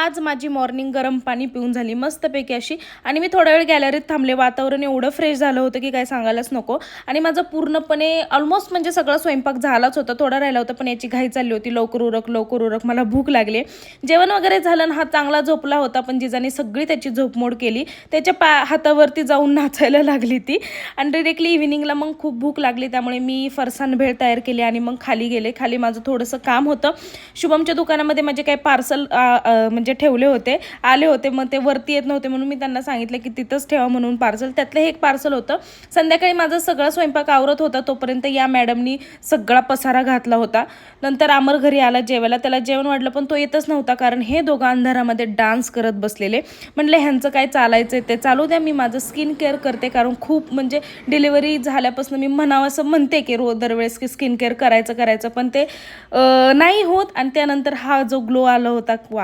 आज माझी मॉर्निंग गरम पाणी पिऊन झाली मस्तपैकी अशी. आणि मी थोडा वेळ गॅलरीत थांबले, वातावरण एवढं फ्रेश झालं होतं की काय सांगायलाच नको. आणि माझं पूर्णपणे ऑलमोस्ट म्हणजे सगळा स्वयंपाक झालाच होता, थोडा राहिला होता, पण याची घाई चालली होती, लवकर उरक लवकर उरक, मला भूक लागली. जेवण वगैरे झालं आणि हा चांगला झोपला होता, पण जिजाने सगळी त्याची झोपमोड केली. त्याच्या हातावरती जाऊन नाचायला लागली ती. आणि डिरेक्टली इव्हिनिंगला मग खूप भूक लागली, त्यामुळे मी फरसाण भेळ तयार केली आणि मग खाली गेले. खाली माझं थोडंसं काम होतं, शुभमच्या दुकानामध्ये माझे काही पार्सल म्हणजे ठेवले होते, आले होते, मग ते वरती येत नव्हते म्हणून मी त्यांना सांगितलं की तिथंच ठेवा म्हणून पार्सल. त्यातलं हे एक पार्सल होतं. संध्याकाळी माझा सगळा स्वयंपाक आवरत होता, तोपर्यंत या मॅडमनी सगळा पसारा घातला होता. नंतर अमर घरी आला जेवायला, त्याला जेवण वाढलं पण तो येतच नव्हता, कारण हे दोघं अंधारामध्ये डान्स करत बसलेले. म्हटलं ह्यांचं काय चालायचं ते चालू द्या, मी माझं स्किन केअर करते, कारण खूप म्हणजे डिलिव्हरी झाल्यापासून मी म्हणावं असं म्हणते की रोज दरवेळेस की स्किन केअर करायचं पण ते नाही होत. आणि त्यानंतर हा जो ग्लो आला होता, वा